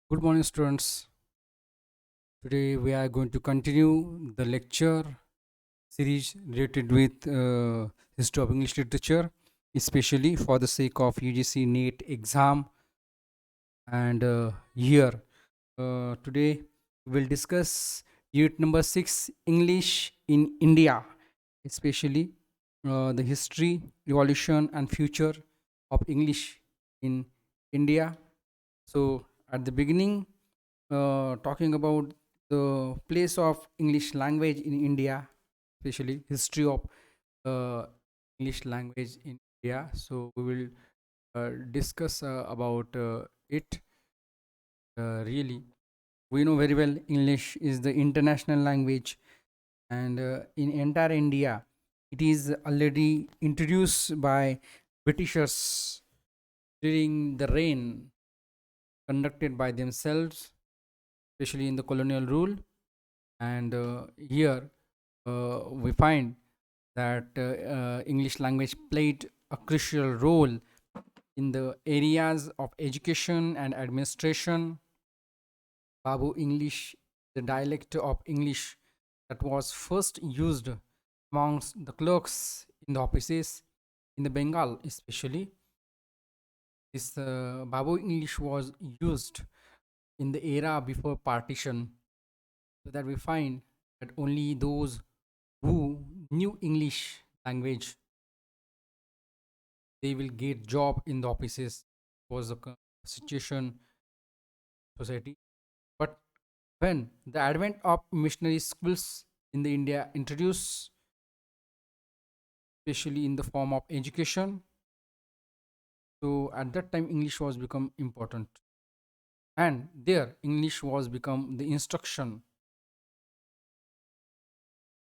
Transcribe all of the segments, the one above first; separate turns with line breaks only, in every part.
Good morning, students. Today we are going to continue the lecture series related with history of English literature, especially for the sake of UGC NET exam. And here today we will discuss unit number 6, English in India, especially the history, evolution, and future of English in India. So at the beginning, talking about the place of English language in India, especially history of uh, English language in India. So we will discuss about it. Really, we know very well English is the international language, and in entire India, it is already introduced by Britishers during the reign conducted by themselves, especially in the colonial rule. And here we find that English language played a crucial role in the areas of education and administration. Babu English, the dialect of English that was first used amongst the clerks in the offices in the Bengal, especially. This Babu English was used in the era before partition, so that we find that only those who knew English language, they will get job in the offices. Was the situation society. But when the advent of missionary schools in the India introduced, especially in the form of education, so at that time English was become important, and there English was become the instruction.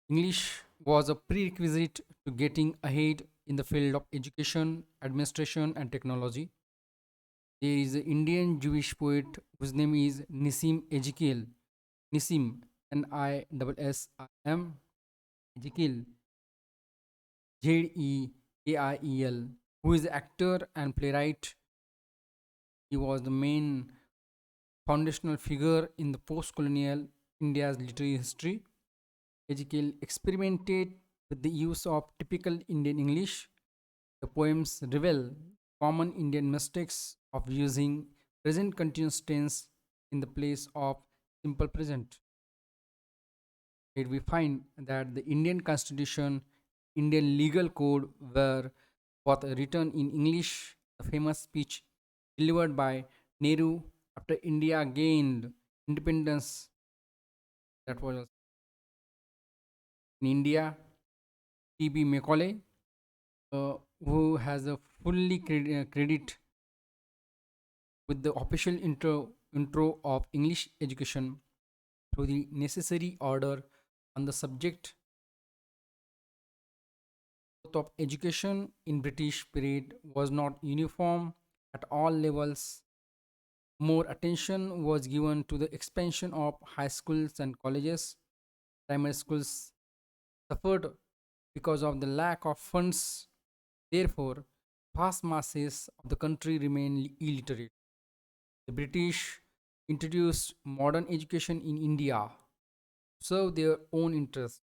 English was a prerequisite to getting ahead in the field of education, administration, and technology. There is an Indian Jewish poet whose name is Nissim Ezekiel. Nissim, Nissim, Ezekiel, Zeiel, who is actor and playwright. He was the main foundational figure in the post-colonial India's literary history. Ezekiel experimented with the use of typical Indian English. The poems reveal common Indian mistakes of using present continuous tense in the place of simple present. Here we find that the Indian Constitution, Indian legal code were both written in English. The famous speech delivered by Nehru after India gained independence, that was in India. T.B. Macaulay, who has a fully credit with the official intro of English education through the necessary order on the subject of education in British period was not uniform at all levels. More attention was given to the expansion of high schools and colleges. Primary schools suffered because of the lack of funds. Therefore, vast masses of the country remained illiterate. The British introduced modern education in India to serve their own interests.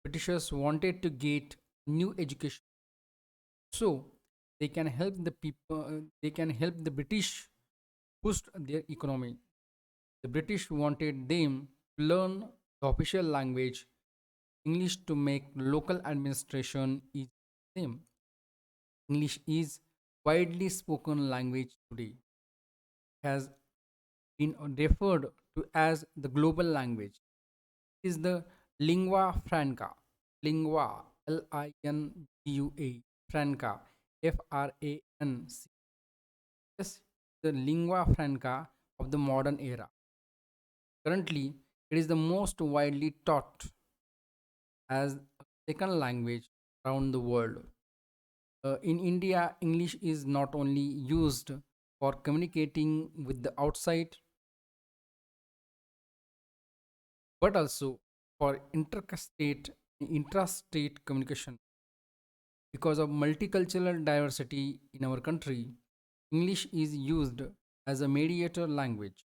Britishers wanted to get new education so they can help the people, they can help the British boost their economy. The British wanted them to learn the official language, English, to make local administration easy for them. English is widely spoken language today, has been referred to as the global language. It is the lingua franca, lingua, Lingua, franca, Franc, yes, the lingua franca of the modern era. Currently, it is the most widely taught as a second language around the world. In India, English is not only used for communicating with the outside but also for intrastate communication. Because of multicultural diversity in our country, English is used as a mediator language.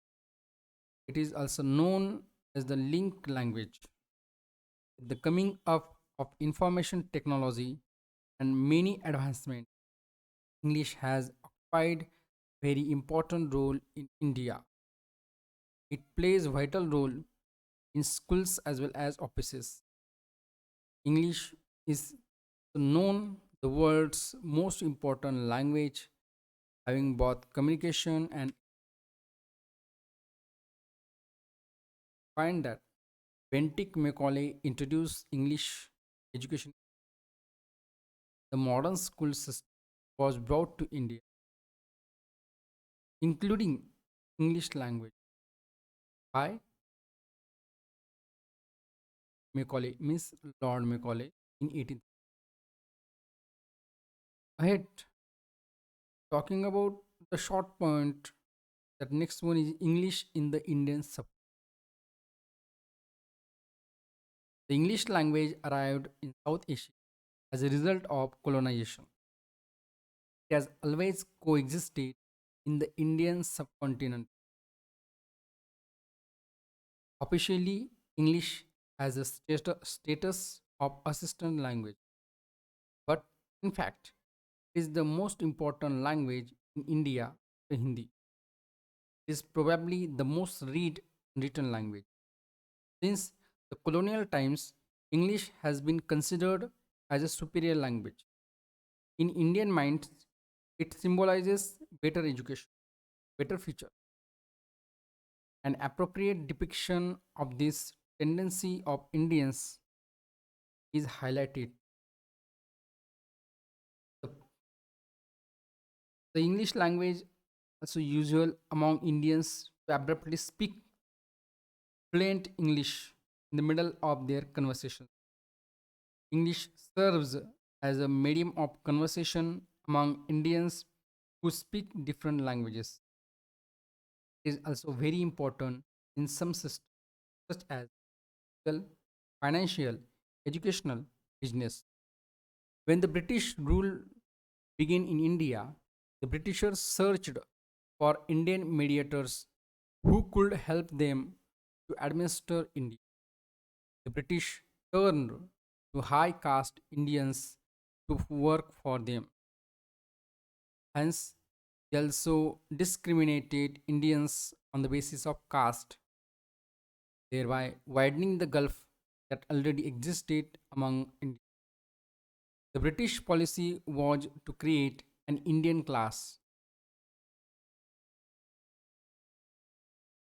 It is also known as the link language. With the coming up of information technology and many advancements, English has occupied very important role in India. It plays a vital role in schools as well as offices. English is known the world's most important language, having both communication and find that Bentinck Macaulay introduced English education. The modern school system was brought to India, including English language by Macaulay, Miss Lord Macaulay in 18. Ahead, talking about the short point, that next one is English in the Indian sub. The English language arrived in South Asia as a result of colonization. It has always coexisted in the Indian subcontinent. Officially, English has a status of assistant language, but in fact, it is the most important language in India to Hindi. It is probably the most read written language. Since the colonial times, English has been considered as a superior language. In Indian minds, it symbolizes better education, better future. An appropriate depiction of this tendency of Indians is highlighted. The, the English language also usual among Indians to abruptly speak fluent English in the middle of their conversation. English serves as a medium of conversation among Indians who speak different languages. It is also very important in some systems such as legal, financial, educational, business. When the British rule began in India, the Britishers searched for Indian mediators who could help them to administer India. The British turned to high caste Indians to work for them. Hence, they also discriminated Indians on the basis of caste, thereby widening the gulf that already existed among Indians. The British policy was to create an Indian class.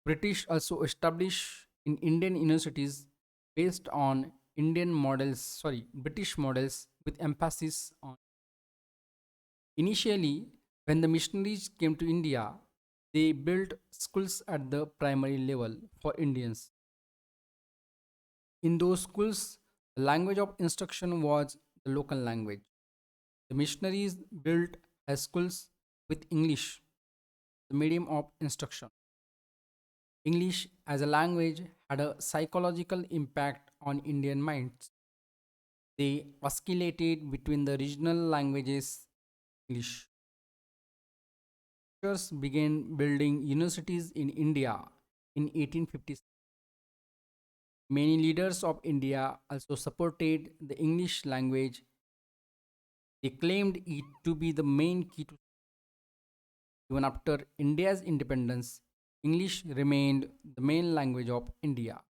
British also established in Indian universities based on British models with emphasis on. Initially, when the missionaries came to India, they built schools at the primary level for Indians. In those schools, the language of instruction was the local language. The missionaries built high schools with English, the medium of instruction. English as a language had a psychological impact on Indian minds. They oscillated between the regional languages. English teachers began building universities in India in 1850s. Many leaders of India also supported the English language. They claimed it to be the main key to even after India's independence. English remained the main language of India.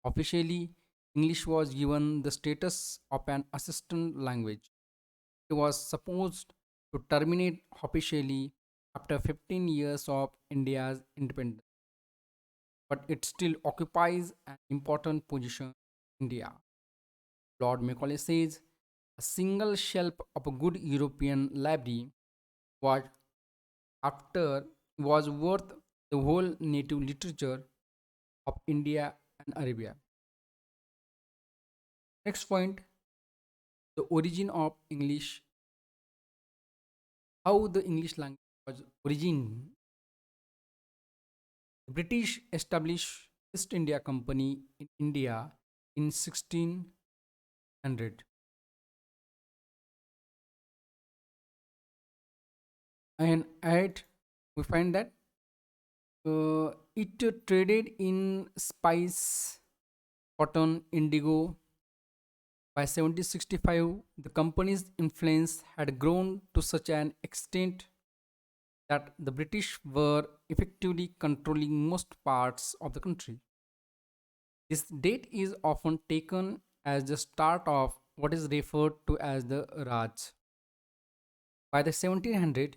Officially, English was given the status of an assistant language. It was supposed to terminate officially after 15 years of India's independence, but it still occupies an important position in India. Lord Macaulay says a single shelf of a good European library was after was worth the whole native literature of India and Arabia. Next point, the origin of English, how the English language was origin. The British established East India Company in India in 1600, and at we find that It traded in spice, cotton, indigo. By 1765, the company's influence had grown to such an extent that the British were effectively controlling most parts of the country. This date is often taken as the start of what is referred to as the Raj. By the 1700s,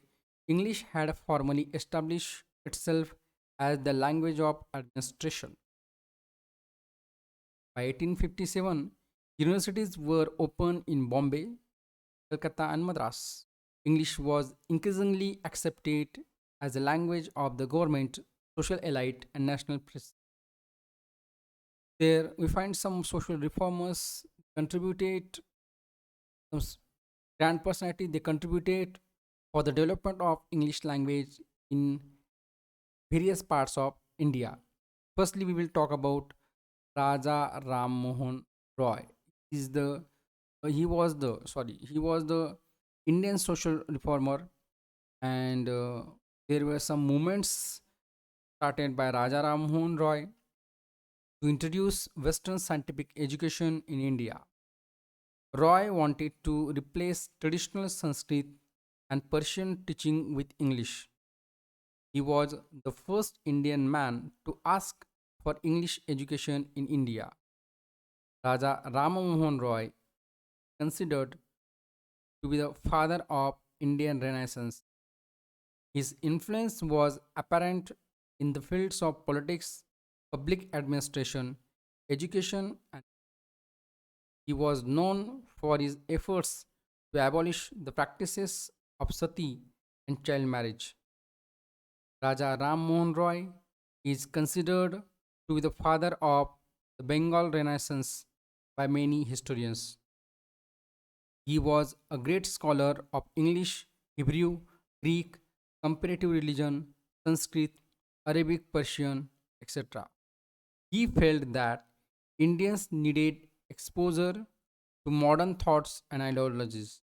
English had formally established itself as the language of administration. By 1857, universities were opened in Bombay, Calcutta, and Madras. English was increasingly accepted as the language of the government, social elite, and national press. There we find some social reformers contributed, some grand personality, they contributed for the development of English language in various parts of India. Firstly, we will talk about Raja Ram Mohan Roy. Is the he was the Indian social reformer, and there were some movements started by Raja Ram Mohan Roy to introduce Western scientific education in India. Roy wanted to replace traditional Sanskrit and Persian teaching with English. He was the first Indian man to ask for English education in India. Raja Ramamohan Roy, considered to be the father of Indian Renaissance. His influence was apparent in the fields of politics, public administration, education, and he was known for his efforts to abolish the practices of sati and child marriage. Raja Ram Mohan Roy is considered to be the father of the Bengal Renaissance by many historians. He was a great scholar of English, Hebrew, Greek, comparative religion, Sanskrit, Arabic, Persian, etc. He felt that Indians needed exposure to modern thoughts and ideologies.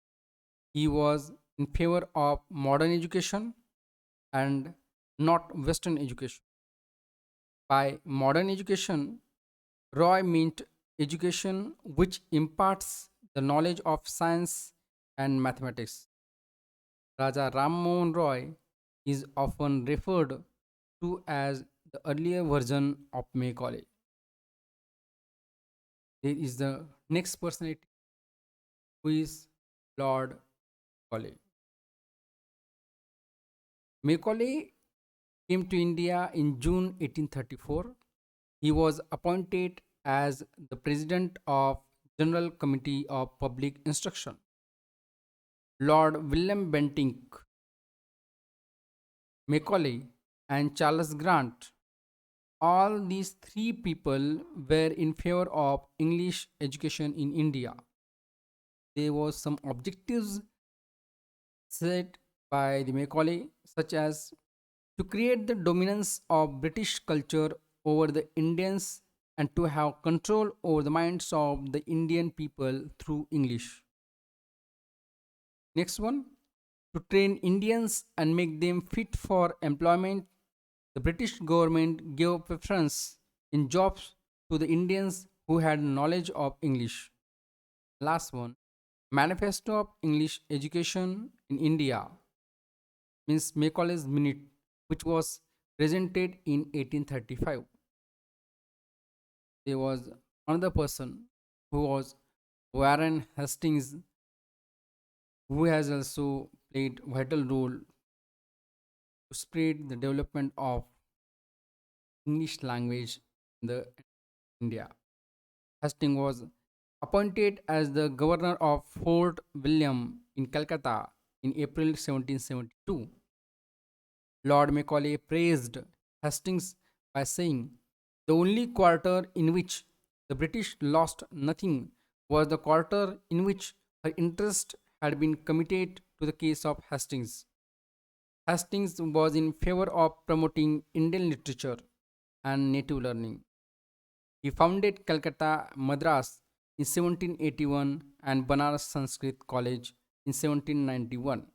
He was in favor of modern education and not Western education. By modern education, Roy meant education which imparts the knowledge of science and mathematics. Raja Ram Mohan Roy is often referred to as the earlier version of Macaulay. There is the next personality who is Lord Macaulay. Macaulay came to India in June 1834. He was appointed as the president of General Committee of Public Instruction. Lord William Bentinck, Macaulay, and Charles Grant, all these three people were in favor of English education in India. There was some objectives set by the Macaulay, such as to create the dominance of British culture over the Indians and to have control over the minds of the Indian people through English. Next one, to train Indians and make them fit for employment. The British government gave preference in jobs to the Indians who had knowledge of English. Last one, Manifesto of English Education in India, means Macaulay's Minute, which was presented in 1835. There was another person who was Warren Hastings, who has also played vital role to spread the development of English language in the India. Hastings was appointed as the governor of Fort William in Calcutta in April 1772. Lord Macaulay praised Hastings by saying, the only quarter in which the British lost nothing was the quarter in which her interest had been committed to the case of Hastings. Hastings was in favor of promoting Indian literature and native learning. He founded Calcutta Madras in 1781 and Banaras Sanskrit College in 1791.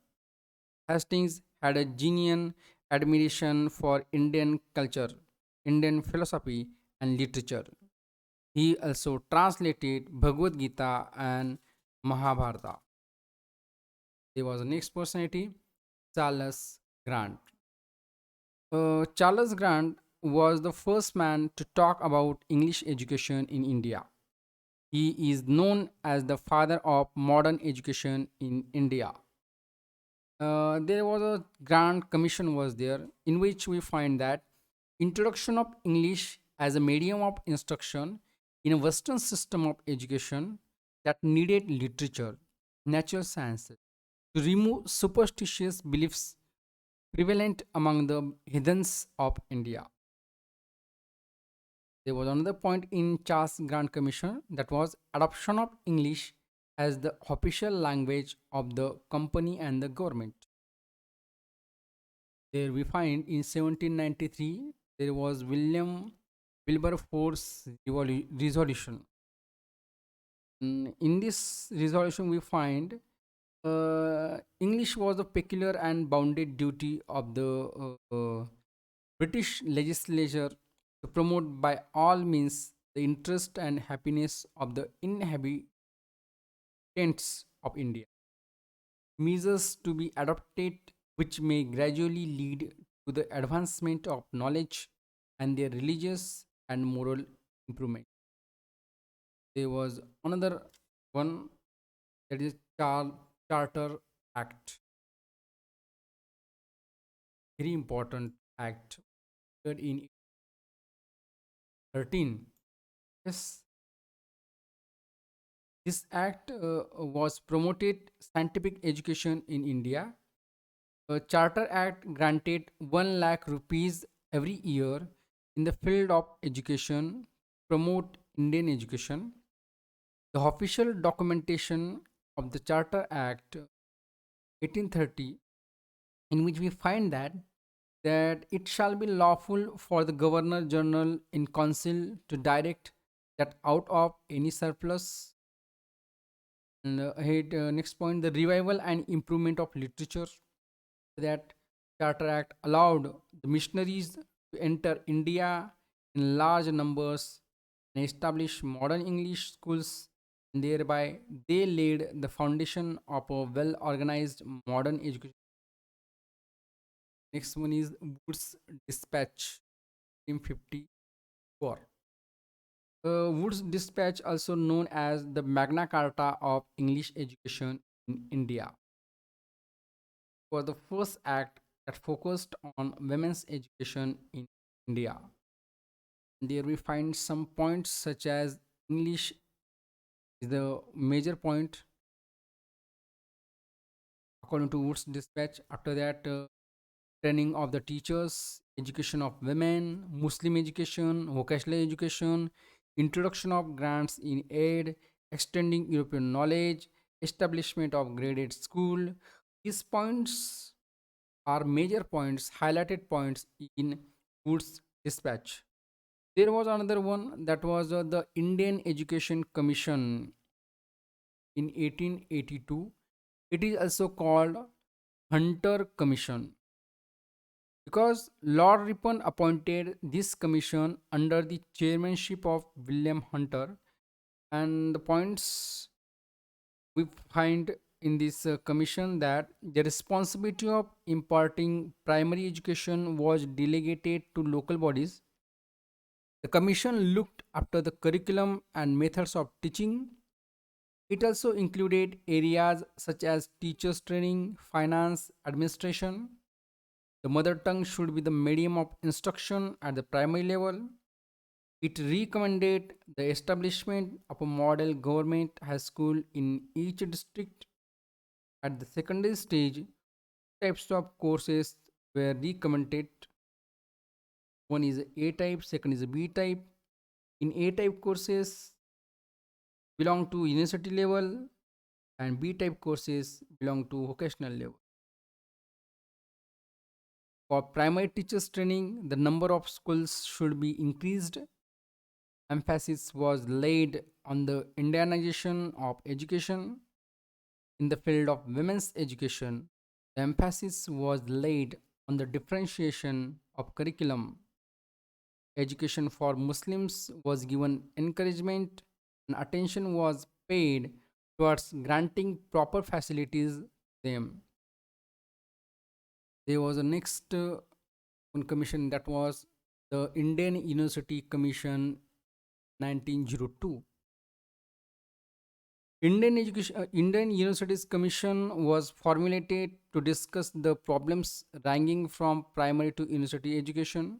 Hastings had a genuine admiration for Indian culture, Indian philosophy, and literature. He also translated Bhagavad Gita and Mahabharata. There was a next personality, Charles Grant. Charles Grant was the first man to talk about English education in India. He is known as the father of modern education in India. There was a Grant Commission was there in which we find that introduction of English as a medium of instruction in a Western system of education that needed literature, natural sciences to remove superstitious beliefs prevalent among the heathens of India. There was another point in Charles Grant Commission that was adoption of English as the official language of the company and the government. There we find in 1793 there was Wilberforce resolution. In this resolution, we find English was a peculiar and bounded duty of the British legislature to promote by all means the interest and happiness of the inhabitants of India. Measures to be adopted which may gradually lead to the advancement of knowledge and their religious and moral improvement. There was another one, that is Charter Act, very important act in 13. Yes, this act was promoted scientific education in India. A Charter Act granted 1 lakh rupees every year in the field of education, promote Indian education. The official documentation of the Charter Act 1830, in which we find that it shall be lawful for the Governor General in Council to direct that out of any surplus. And ahead, next point, the revival and improvement of literature. That Charter Act allowed the missionaries to enter India in large numbers and establish modern English schools, and thereby they laid the foundation of a well organized modern education. Next one is Wood's Dispatch, 1854. Wood's Dispatch, also known as the Magna Carta of English education in India, was the first act that focused on women's education in India. There we find some points such as English is the major point according to Wood's Dispatch. After that, training of the teachers, education of women, Muslim education, vocational education, introduction of grants in aid, extending European knowledge, establishment of graded school. These points are major points, highlighted points in Wood's Dispatch. There was another one that was the Indian Education Commission in 1882. It is also called Hunter Commission because Lord Ripon appointed this commission under the chairmanship of William Hunter. And the points we find in this commission that the responsibility of imparting primary education was delegated to local bodies. The commission looked after the curriculum and methods of teaching. It also included areas such as teachers training, finance, administration. The mother tongue should be the medium of instruction at the primary level. It recommended the establishment of a model government high school in each district. At the secondary stage, types of courses were recommended. One is A type, second is B type. In A type courses belong to university level and B type courses belong to vocational level. For primary teachers training, the number of schools should be increased. Emphasis was laid on the Indianization of education. In the field of women's education, the emphasis was laid on the differentiation of curriculum. Education for Muslims was given encouragement and attention was paid towards granting proper facilities them. There was a next one commission, that was the Indian University Commission 1902. Indian Universities Commission was formulated to discuss the problems ranging from primary to university education.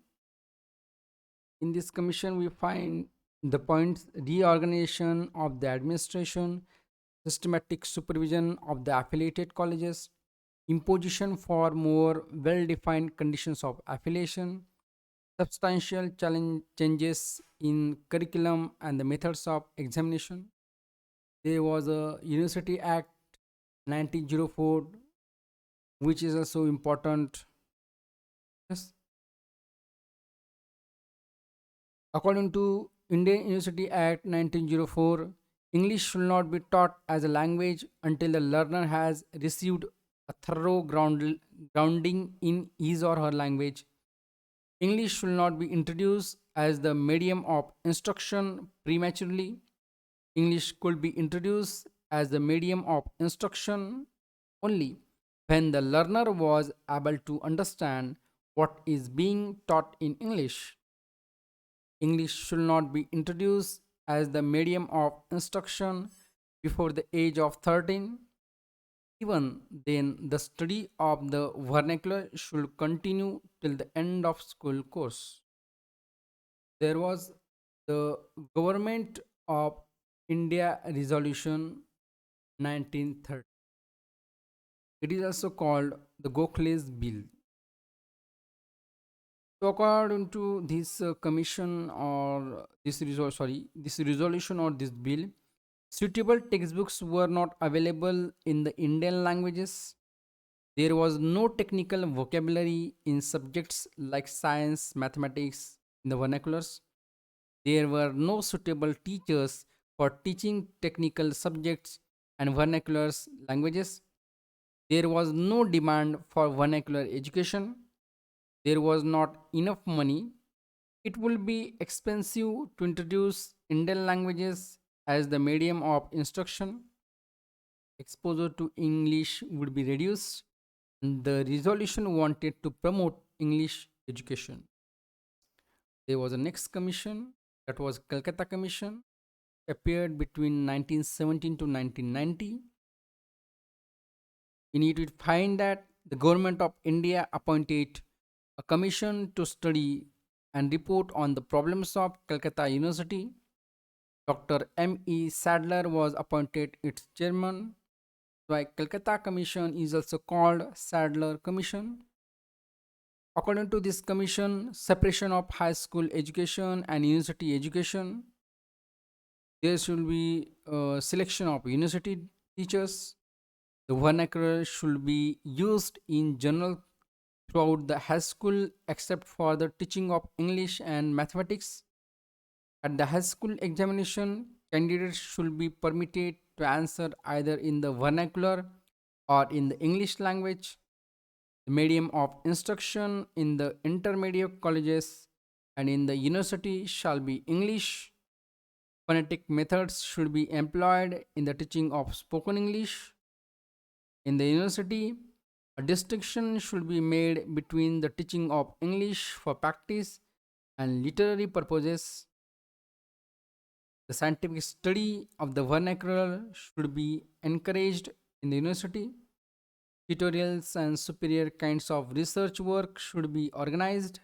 In this commission, we find the points: reorganization of the administration, systematic supervision of the affiliated colleges, imposition for more well defined conditions of affiliation, substantial changes in curriculum and the methods of examination. There was a University Act 1904, which is also important. Yes. According to Indian University Act 1904, English should not be taught as a language until the learner has received a thorough grounding in his or her language. English should not be introduced as the medium of instruction prematurely. English could be introduced as the medium of instruction only when the learner was able to understand what is being taught in English. English should not be introduced as the medium of instruction before the age of 13. Even then, the study of the vernacular should continue till the end of school course. There was the Government of India Resolution 1930. It is also called the Gokhale's Bill. So according to this commission or this resolution or this bill, suitable textbooks were not available in the Indian languages. There was no technical vocabulary in subjects like science, mathematics in the vernaculars. There were no suitable teachers for teaching technical subjects and vernaculars languages. There was no demand for vernacular education. There was not enough money. It will be expensive to introduce Indian languages as the medium of instruction. Exposure to English would be reduced. And the resolution wanted to promote English education. There was a next commission, that was Calcutta Commission, appeared between 1917 to 1990. We need to find that the government of India appointed a commission to study and report on the problems of Calcutta University. Dr. M.E. Sadler was appointed its chairman. Why Calcutta Commission is also called Sadler Commission. According to this commission, separation of high school education and university education. There should be a selection of university teachers. The vernacular should be used in general throughout the high school except for the teaching of English and mathematics. At the high school examination, candidates should be permitted to answer either in the vernacular or in the English language. The medium of instruction in the intermediate colleges and in the university shall be English. Phonetic methods should be employed in the teaching of spoken English. In the university, a distinction should be made between the teaching of English for practice and literary purposes. The scientific study of the vernacular should be encouraged in the university. Tutorials and superior kinds of research work should be organized.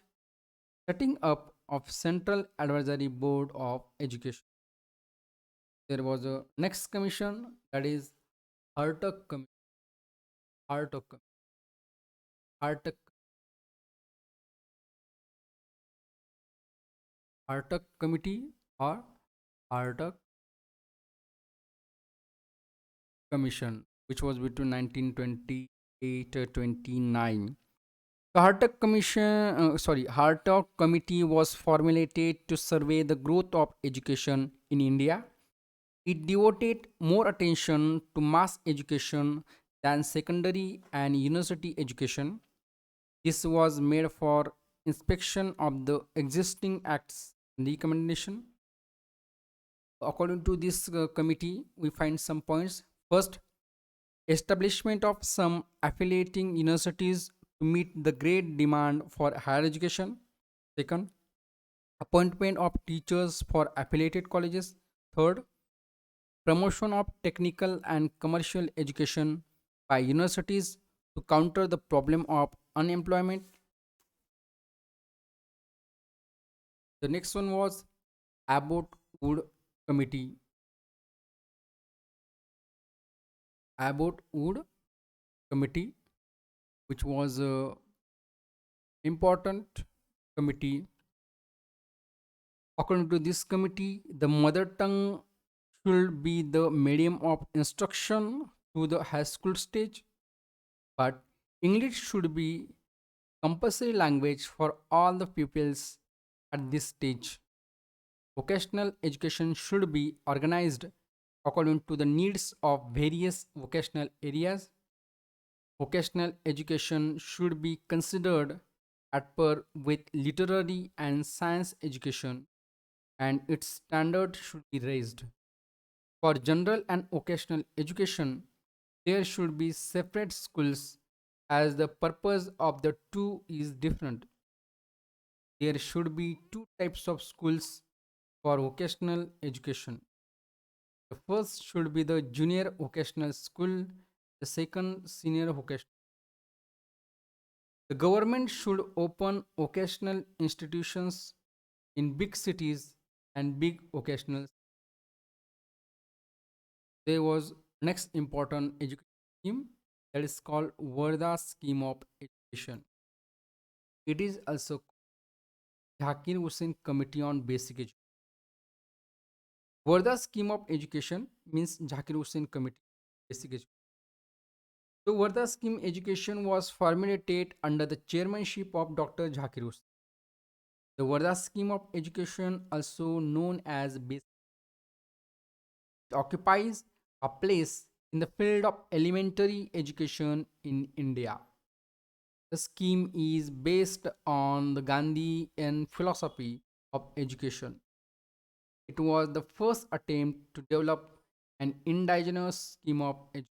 Setting up of Central Advisory Board of Education. There was a next commission, that is Hartuk Commission. Hartuk, Hartuk, Hartuk Committee or Hartuk Commission, which was between 1928 to 29. The Hartuk Committee was formulated to survey the growth of education in India. It devoted more attention to mass education than secondary and university education. This was made for inspection of the existing acts and recommendation. According to this committee, we find some points. First, establishment of some affiliating universities to meet the great demand for higher education. Second, appointment of teachers for affiliated colleges. Third, promotion of technical and commercial education by universities to counter the problem of unemployment. The next one was Abbott Wood Committee. Abbott Wood Committee, which was a important committee. According to this committee, the mother tongue should be the medium of instruction to the high school stage, but English should be compulsory language for all the pupils at this stage. Vocational education should be organized according to the needs of various vocational areas. Vocational education should be considered at par with literary and science education, and its standard should be raised. For general and vocational education, there should be separate schools as the purpose of the two is different. There should be two types of schools for vocational education. The first should be the junior vocational school, the second senior vocational. The government should open vocational institutions in big cities and big vocational. There was next important education scheme that is called Varda scheme of education. It is also Zakir Hussain Committee on Basic Education. Varda scheme of education means Zakir Hussain Committee Basic Education. So Varda scheme education was formulated under the chairmanship of Dr. Zakir Hussain. The Varda scheme of education, also known as Basic, occupies a place in the field of elementary education in India. The scheme is based on the Gandhian philosophy of education. It was the first attempt to develop an indigenous scheme of education.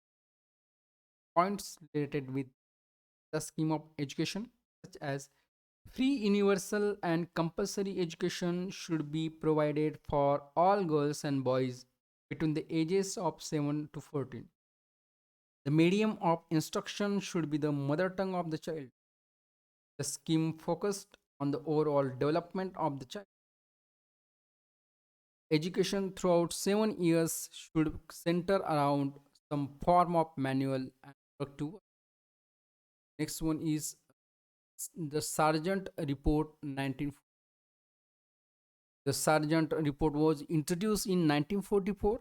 Points related with the scheme of education, such as free, universal, and compulsory education should be provided for all girls and boys between the ages of 7 to 14. The medium of instruction should be the mother tongue of the child. The scheme focused on the overall development of the child. Education throughout 7 years should center around some form of manual and productive work. Next one is the Sargent Report 19. The Sargent Report was introduced in 1944.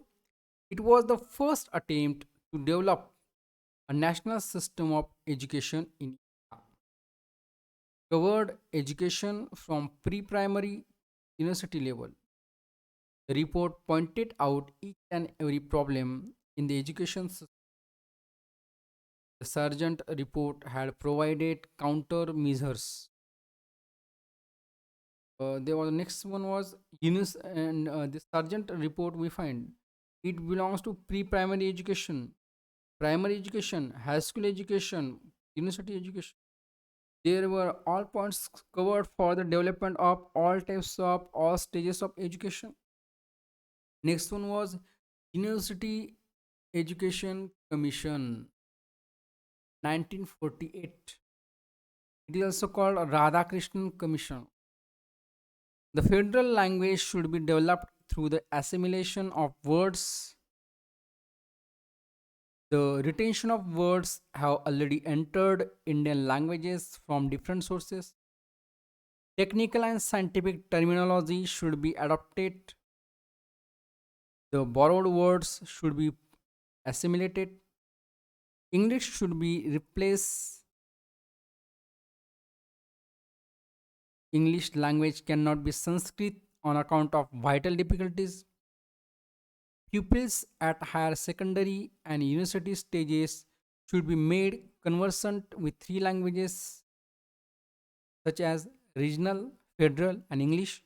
It was the first attempt to develop a national system of education in India. Covered education from pre-primary university level. The report pointed out each and every problem in the education system. The Sargent report had provided countermeasures. There was next one was Unis and the Sargent report we find it belongs to pre-primary education, primary education, high school education, university education. There were all points covered for the development of all types of all stages of education. Next one was University Education Commission 1948. It is also called Radhakrishnan Commission. The federal language should be developed through the assimilation of words. The retention of words have already entered Indian languages from different sources. Technical and scientific terminology should be adopted. The borrowed words should be assimilated. English should be replaced. English language cannot be Sanskrit on account of vital difficulties. Pupils at higher secondary and university stages should be made conversant with three languages. such as regional, federal, and English.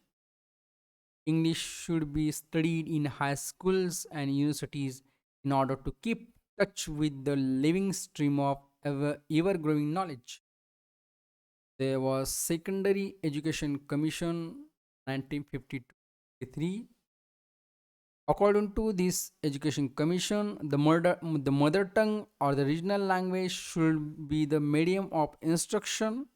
English should be studied in high schools and universities in order to keep touch with the living stream of ever growing knowledge. There was Secondary Education Commission 1953. According to this Education Commission, the mother tongue or the regional language should be the medium of instruction.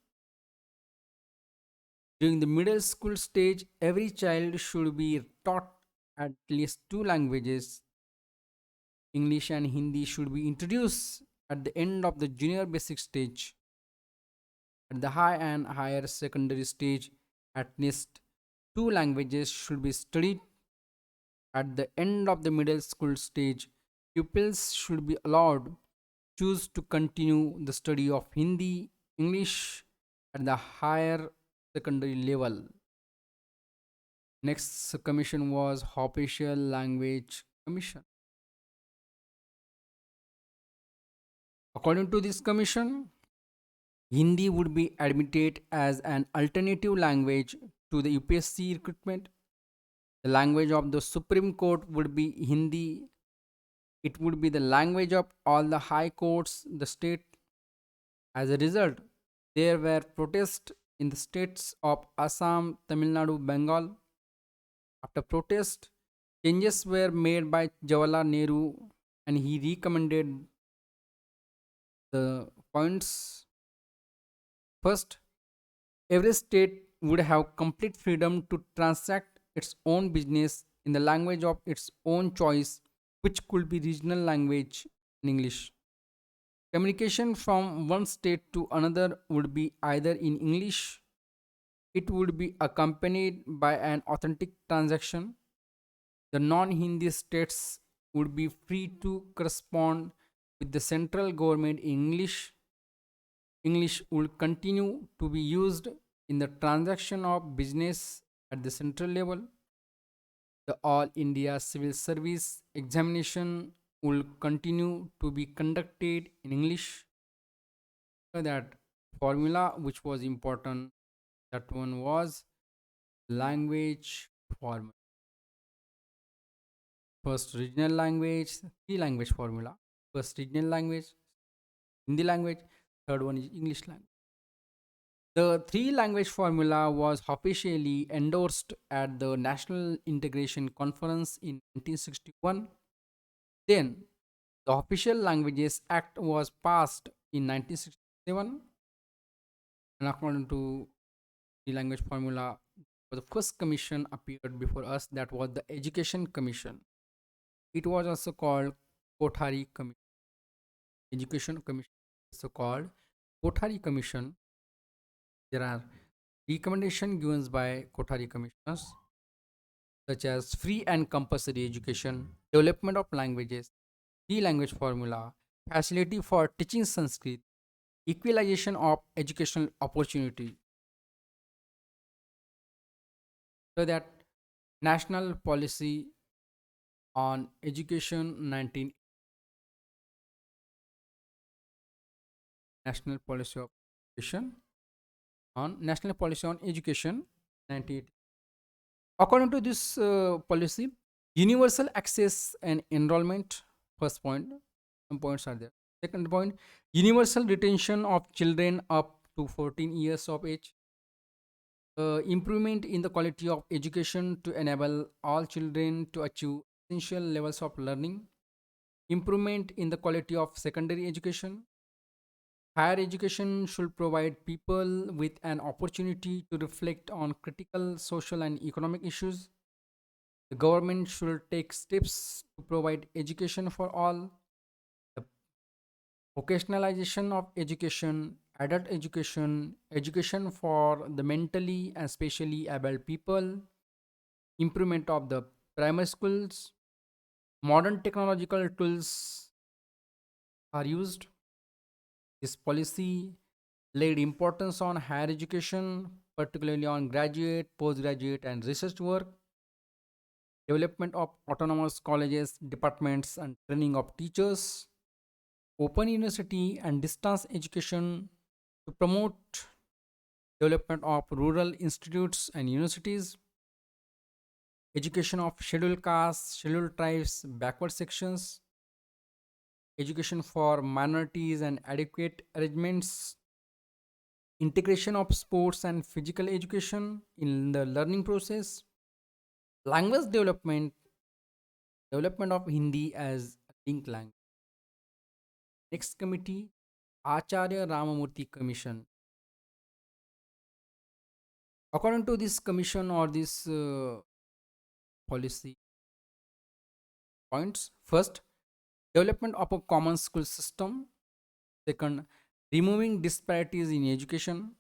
During the middle school stage, every child should be taught at least two languages. English and Hindi should be introduced at the end of the junior basic stage. At the high and higher secondary stage, at least two languages should be studied. At the end of the middle school stage, pupils should be allowed choose to continue the study of Hindi, English at the higher secondary level. Next commission was Official Language Commission. According to this commission, Hindi would be admitted as an alternative language to the UPSC recruitment. The language of the Supreme Court would be Hindi. It would be the language of all the high courts, the state. As a result, there were protests in the states of Assam, Tamil Nadu, Bengal. After protest, changes were made by Jawaharlal Nehru and he recommended the points. First, every state would have complete freedom to transact its own business in the language of its own choice, which could be regional language in English. Communication from one state to another would be either in English, it would be accompanied by an authentic transaction. The non Hindi states would be free to correspond with the central government in English. English would continue to be used in the transaction of business at the central level. The All India Civil Service examination will continue to be conducted in English. So that formula which was important, that one was language formula. First regional language, three language formula. First regional language, Hindi language, third one is English language. The three language formula was officially endorsed at the National Integration Conference in 1961. Then the Official Languages Act was passed in 1967, and according to the language formula, the first commission appeared before us, that was the Education Commission. It was also called Kothari Commission. Education Commission is also called Kothari Commission. There are recommendations given by Kothari Commissioners such as free and compulsory education, development of languages, three language formula, facility for teaching Sanskrit, equalization of educational opportunity. So that national policy on education 19, national policy of education national policy on education 98. According to this policy, universal access and enrollment, first point, some points are there. Second point, universal retention of children up to 14 years of age. Improvement in the quality of education to enable all children to achieve essential levels of learning. Improvement in the quality of secondary education. Higher education should provide people with an opportunity to reflect on critical social and economic issues. The government should take steps to provide education for all. The vocationalization of education, adult education, education for the mentally and specially able people, improvement of the primary schools, modern technological tools are used. This policy laid importance on higher education, particularly on graduate, postgraduate, and research work, development of autonomous colleges, departments, and training of teachers, open university and distance education to promote development of rural institutes and universities, education of scheduled castes, scheduled tribes, backward sections, education for minorities and adequate arrangements, integration of sports and physical education in the learning process, language development, development of Hindi as a link language. Next committee, Acharya Ramamurthy Commission. According to this commission or this policy points, first, development of a common school system. Second, removing disparities in education.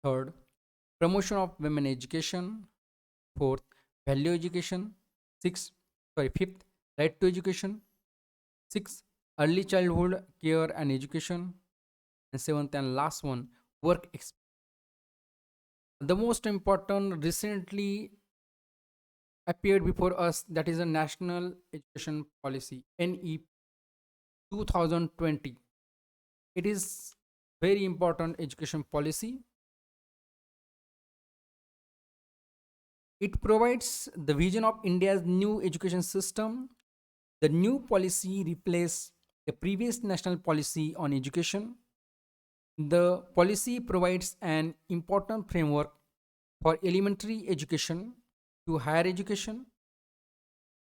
Third, promotion of women education. Fourth, value education. Fifth, right to education. Sixth, early childhood care and education. And seventh and last one, work experience. The most important recently appeared before us, that is a National Education Policy NE 2020. It is very important education policy. It provides the vision of India's new education system. The new policy replaces the previous national policy on education. The policy provides an important framework for elementary education to higher education.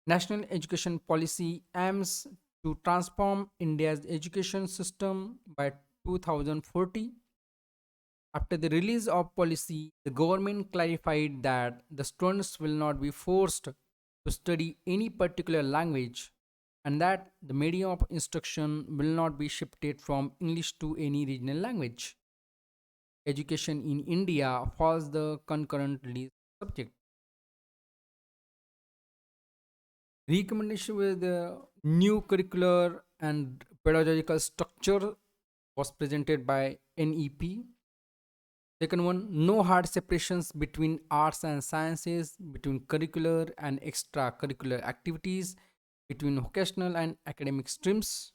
National education policy aims to transform India's education system by 2040. After the release of policy, the government clarified that the students will not be forced to study any particular language and that the medium of instruction will not be shifted from English to any regional language. Education in India follows the concurrently subject. Recommendation with the new curricular and pedagogical structure was presented by NEP. Second one, no hard separations between arts and sciences, between curricular and extracurricular activities, between vocational and academic streams.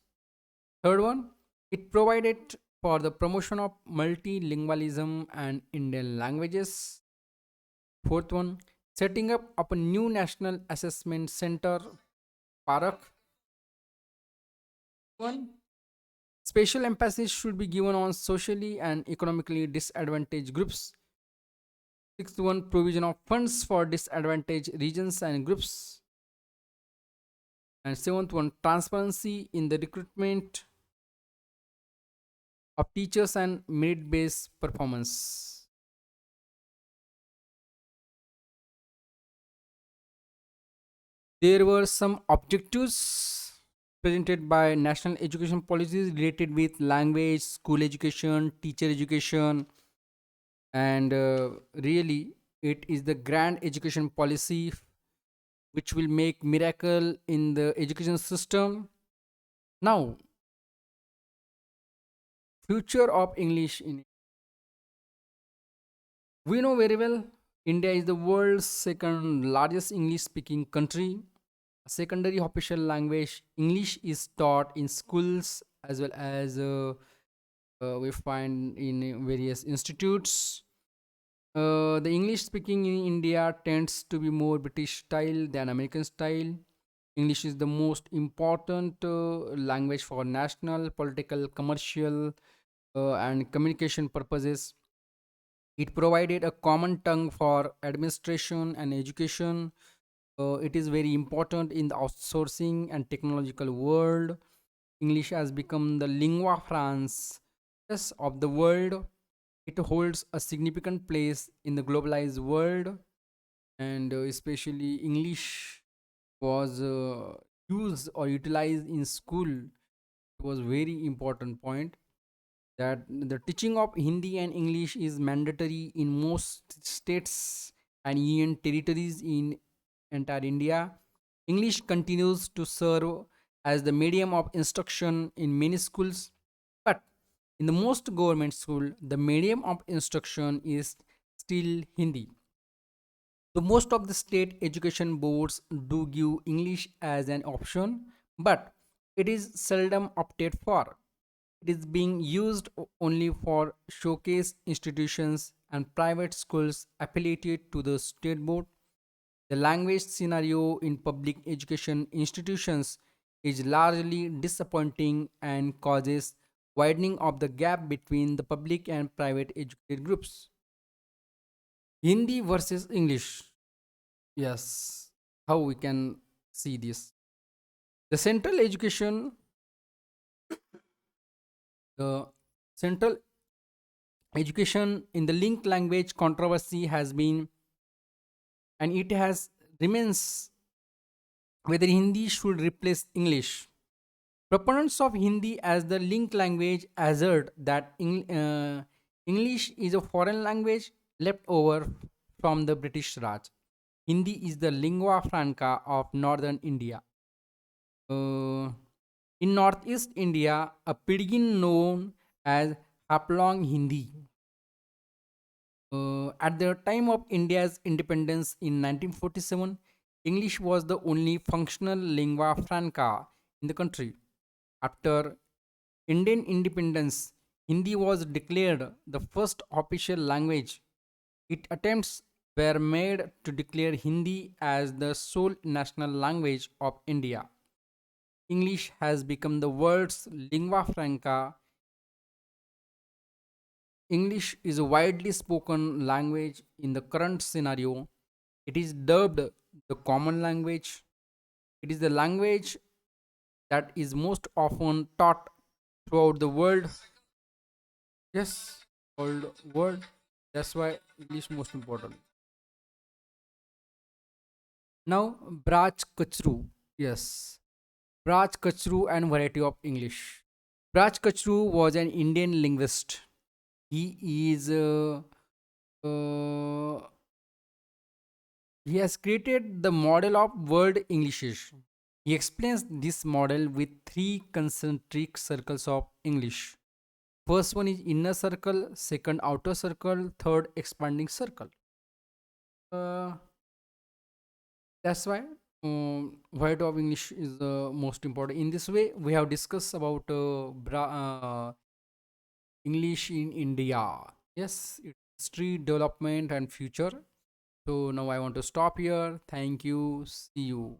Third one, it provided for the promotion of multilingualism and Indian languages. Fourth one, setting up of a new national assessment center, PARAK. One, special emphasis should be given on socially and economically disadvantaged groups. Sixth one, provision of funds for disadvantaged regions and groups. And seventh one, transparency in the recruitment of teachers and merit based performance. There were some objectives presented by national education policies related with language, school education, teacher education, and really it is the grand education policy which will make miracle in the education system. Now, future of English in, we know very well India is the world's second largest English speaking country. A secondary official language English is taught in schools as well as we find in various institutes. The English speaking in India tends to be more British style than American style. English is the most important language for national, political, commercial, and communication purposes. It provided a common tongue for administration and education. It is very important in the outsourcing and technological world. English has become the lingua franca of the world. It holds a significant place in the globalized world, and especially English was used or utilized in school. It was very important point that the teaching of Hindi and English is mandatory in most states and union territories in entire India. English continues to serve as the medium of instruction in many schools, but in the most government school, the medium of instruction is still Hindi. The most of the state education boards do give English as an option, but it is seldom opted for. It is being used only for showcase institutions and private schools affiliated to the state board. The language scenario in public education institutions is largely disappointing and causes widening of the gap between the public and private educated groups. Hindi versus English. Yes, how we can see this? The the central education in the linked language controversy has been, and it has remains, whether Hindi should replace English. Proponents of Hindi as the linked language assert that English is a foreign language left over from the British Raj. Hindi is the lingua franca of northern India. Uh, in northeast India, a pidgin known as Haplong Hindi. At the time of India's independence in 1947, English was the only functional lingua franca in the country. After Indian independence, Hindi was declared the first official language. Its attempts were made to declare Hindi as the sole national language of India. English has become the world's lingua franca. English is a widely spoken language in the current scenario. It is dubbed the common language. It is the language that is most often taught throughout the world. Yes, world. That's why English most important. Now, Braj Kachru. Yes, Braj Kachru and variety of English. Braj Kachru was an Indian linguist. He is uh, he has created the model of world Englishes. He explains this model with three concentric circles of English. First one is inner circle, second outer circle, third expanding circle. Uh, that's why variety of English is the most important. In this way, we have discussed about English in India. Yes, its history, development, and future. So now I want to stop here. Thank you. See you.